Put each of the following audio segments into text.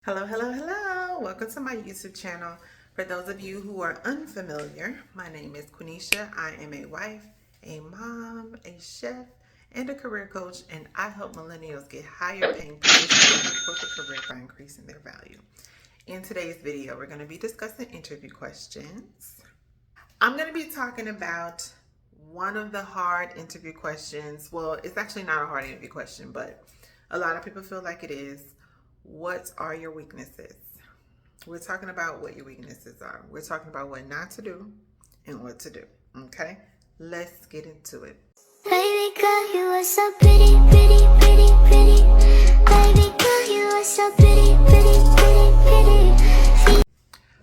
Hello, hello, hello. Welcome to my YouTube channel. For those of you who are unfamiliar, my name is Quenisha. I am a wife, a mom, a chef, and a career coach, and I help millennials get higher paying positions in their corporate career by increasing their value. In today's video, we're going to be discussing interview questions. I'm going to be talking about one of the hard interview questions. Well, it's actually not a hard interview question, but a lot of people feel like it is. What are your weaknesses? We're talking about what your weaknesses are. We're talking about what not to do and what to do. Okay? Let's get into it. Baby girl, you are so pretty, pretty, pretty, pretty. Baby girl, you are so pretty, pretty, pretty, pretty.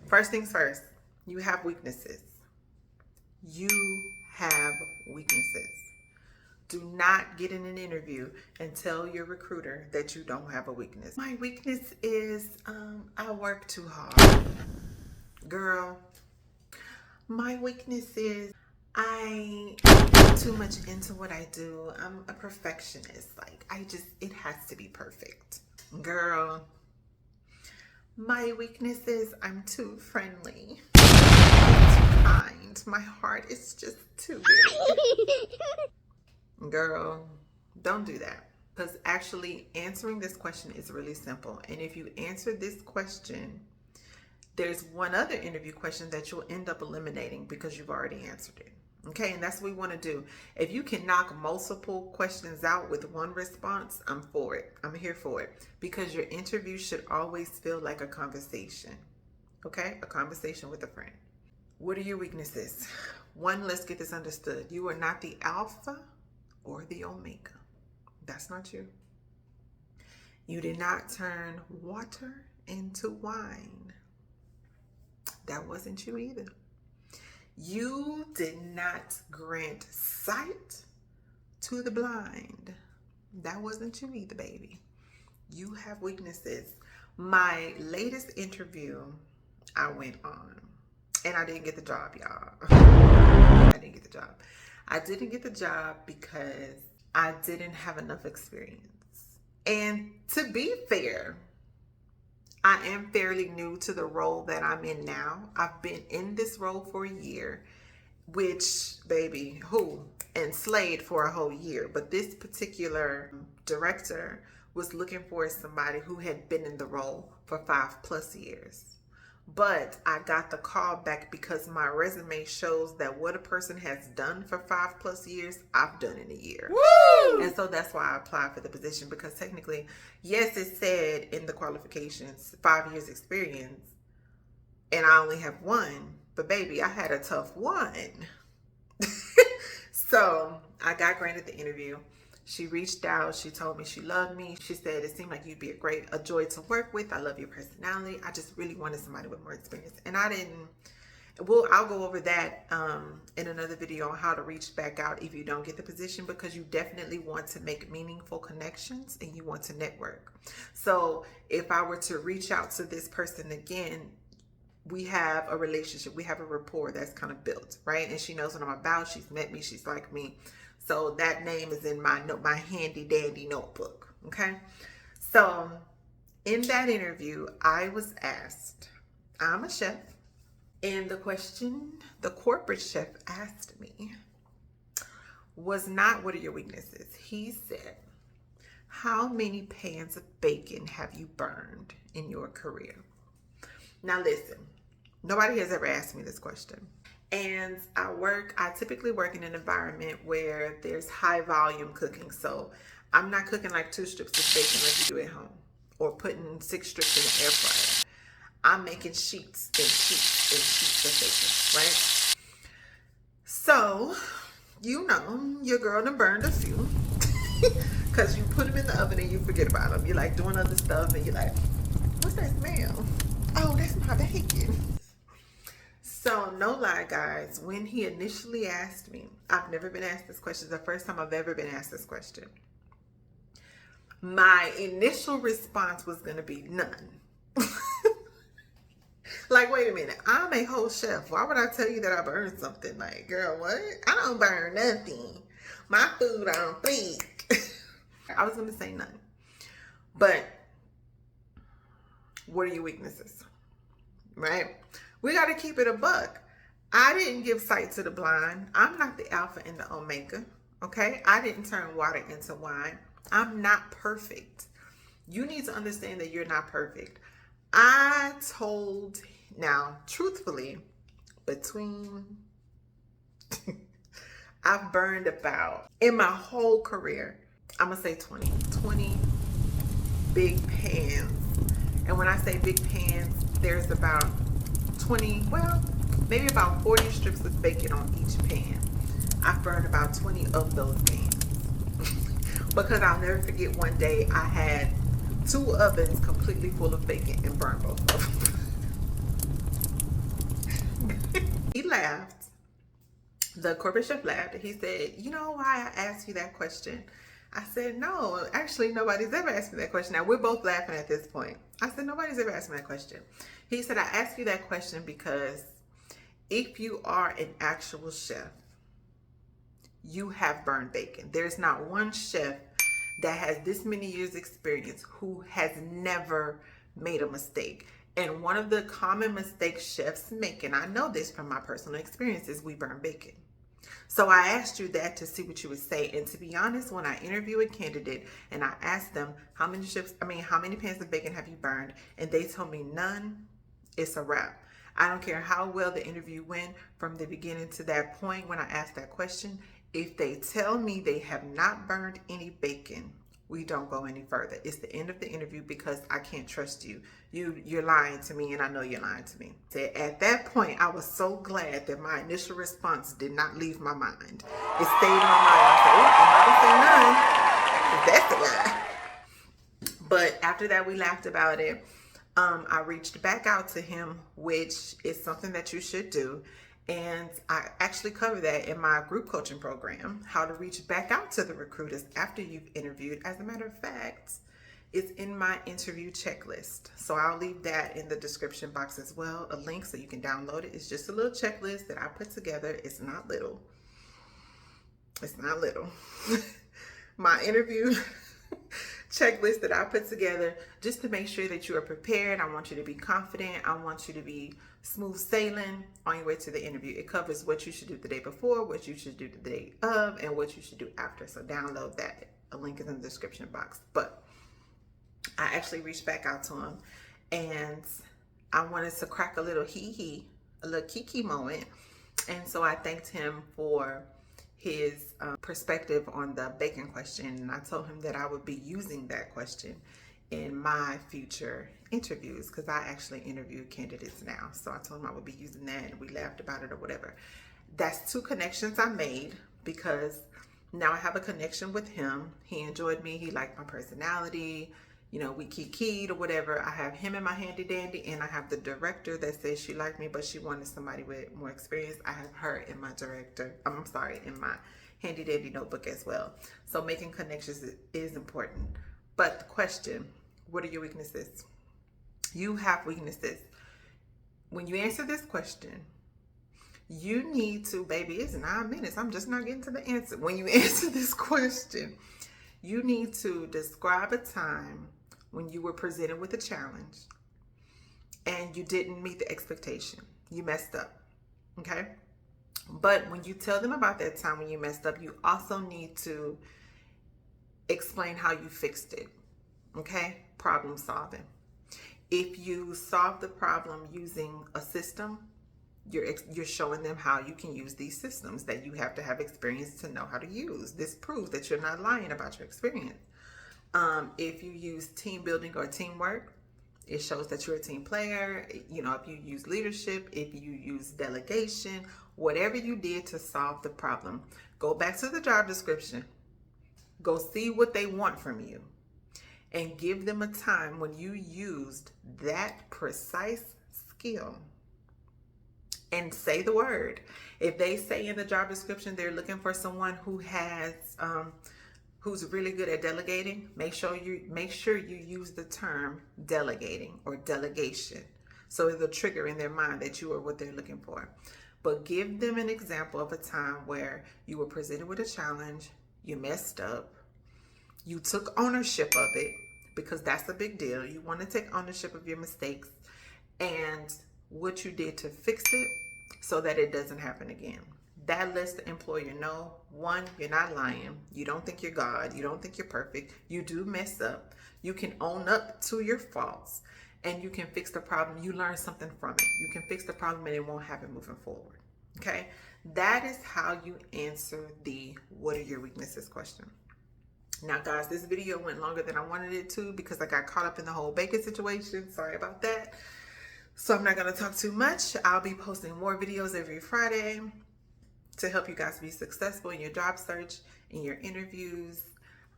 First things first, you have weaknesses. You have weaknesses. Do not get in an interview and tell your recruiter that you don't have a weakness. My weakness is I work too hard. Girl, my weakness is I put too much into what I do. I'm a perfectionist. It has to be perfect. Girl, my weakness is I'm too friendly. I'm too kind. My heart is just too big. Girl, don't do that. Because actually answering this question is really simple. And if you answer this question, there's one other interview question that you'll end up eliminating because you've already answered it. Okay, and that's what we want to do. If you can knock multiple questions out with one response, I'm for it. I'm here for it. Because your interview should always feel like a conversation. Okay, a conversation with a friend. What are your weaknesses? One, let's get this understood. You are not the alpha or the omega. That's not you. You did not turn water into wine. That wasn't you either. You did not grant sight to the blind. That wasn't you either, baby. You have weaknesses. My latest interview I went on, and I didn't get the job, y'all. I didn't get the job. I didn't get the job because I didn't have enough experience. And to be fair, I am fairly new to the role that I'm in now. I've been in this role for a year, which, baby, and slayed for a whole year. But this particular director was looking for somebody who had been in the role for 5+ years. But I got the call back because my resume shows that what a person has done for 5+ years, I've done in a year. Woo! And so that's why I applied for the position, because technically, yes, it said in the qualifications 5 years experience, and I only have one. But baby, I had a tough one. So I got granted the interview. She reached out. She told me she loved me. She said, it seemed like you'd be a joy to work with. I love your personality. I just really wanted somebody with more experience. And I'll go over that in another video on how to reach back out if you don't get the position, because you definitely want to make meaningful connections and you want to network. So if I were to reach out to this person again, we have a relationship, we have a rapport that's kind of built, right? And she knows what I'm about. She's met me, she's like me. So that name is in my handy dandy notebook. Okay. So in that interview, I was asked, I'm a chef, and the question the corporate chef asked me was not, what are your weaknesses? He said, how many pans of bacon have you burned in your career? Now listen, nobody has ever asked me this question. And I typically work in an environment where there's high volume cooking. So I'm not cooking like 2 strips of bacon like you do at home, or putting 6 strips in the air fryer. I'm making sheets and sheets and sheets of bacon, right? So, your girl done burned a few because you put them in the oven and you forget about them. You're like doing other stuff and you're like, what's that smell? Oh, that's my bacon. So no lie, guys, when he initially asked me, I've never been asked this question. It's the first time I've ever been asked this question. My initial response was going to be none. Like, wait a minute, I'm a whole chef. Why would I tell you that I burned something? Like, girl, what? I don't burn nothing. My food I don't think. I was going to say none. But What are your weaknesses? Right? We got to keep it a buck. I didn't give sight to the blind. I'm not the Alpha and the Omega. Okay? I didn't turn water into wine. I'm not perfect. You need to understand that you're not perfect. Now, truthfully, I've burned about, in my whole career, I'm going to say 20 big pans. And when I say big pans, there's about 20, well, maybe about 40 strips of bacon on each pan. I've burned about 20 of those pans. Because I'll never forget one day I had 2 ovens completely full of bacon and burned both of them. He laughed. The corporate chef laughed. He said, "You know why I asked you that question?" I said, "No, actually nobody's ever asked me that question." Now we're both laughing at this point. I said, "Nobody's ever asked me that question." He said, "I asked you that question because if you are an actual chef, you have burned bacon. There's not one chef that has this many years experience who has never made a mistake. And one of the common mistakes chefs make, and I know this from my personal experience, is we burn bacon." So I asked you that to see what you would say. And to be honest, when I interview a candidate and I asked them how many pans of bacon have you burned, and they told me none, it's a wrap. I don't care how well the interview went from the beginning to that point when I asked that question. If they tell me they have not burned any bacon, we don't go any further. It's the end of the interview because I can't trust you. You're lying to me, and I know you're lying to me. At that point, I was so glad that my initial response did not leave my mind. It stayed in my mind. I said, "I'm not gonna say none, 'cause that's a lie." But after that, we laughed about it. I reached back out to him, which is something that you should do. And I actually cover that in my group coaching program, how to reach back out to the recruiters after you've interviewed. As a matter of fact, it's in my interview checklist. So I'll leave that in the description box as well, a link so you can download it. It's just a little checklist that I put together. It's not little. It's not little. My interview checklist that I put together just to make sure that you are prepared. I want you to be confident. I want you to be smooth sailing on your way to the interview. It covers what you should do the day before, what you should do the day of, and what you should do after. So download that. A link is in the description box. But I actually reached back out to him, and I wanted to crack a little a little kiki moment. And so I thanked him for his perspective on the bacon question. And I told him that I would be using that question in my future interviews, because I actually interview candidates now. So I told him I would be using that, and we laughed about it or whatever. That's 2 connections I made, because now I have a connection with him. He enjoyed me. He liked my personality. You know, we kikied or whatever. I have him in my handy dandy, and I have the director that says she liked me, but she wanted somebody with more experience. I have her in my in my handy dandy notebook as well. So making connections is important. But the question, what are your weaknesses? You have weaknesses. When you answer this question, you need to, baby, it's 9 minutes. I'm just not getting to the answer. When you answer this question, you need to describe a time when you were presented with a challenge and you didn't meet the expectation. You messed up, okay? But when you tell them about that time when you messed up, you also need to explain how you fixed it, okay? Problem solving. If you solve the problem using a system, you're showing them how you can use these systems that you have to have experience to know how to use. This proves that you're not lying about your experience. If you use team building or teamwork, it shows that you're a team player. You know, if you use leadership, if you use delegation, whatever you did to solve the problem, go back to the job description, go see what they want from you, and give them a time when you used that precise skill. And say the word. If they say in the job description they're looking for someone who has who's really good at delegating, make sure you use the term delegating or delegation, so it'll trigger in their mind that you are what they're looking for. But give them an example of a time where you were presented with a challenge, you messed up, you took ownership of it, because that's a big deal. You want to take ownership of your mistakes and what you did to fix it so that it doesn't happen again. That lets the employer know, one, you're not lying. You don't think you're God. You don't think you're perfect. You do mess up. You can own up to your faults and you can fix the problem. You learn something from it. You can fix the problem and it won't happen moving forward. Okay? That is how you answer the what are your weaknesses question. Now, guys, this video went longer than I wanted it to because I got caught up in the whole bacon situation. Sorry about that. So I'm not going to talk too much. I'll be posting more videos every Friday to help you guys be successful in your job search, in your interviews.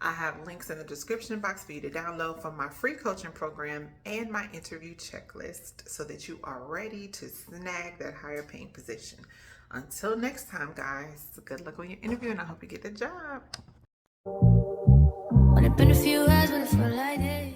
I have links in the description box for you to download from my free coaching program and my interview checklist so that you are ready to snag that higher paying position. Until next time, guys, good luck on your interview and I hope you get the job. Only been a few hours, but it felt like days.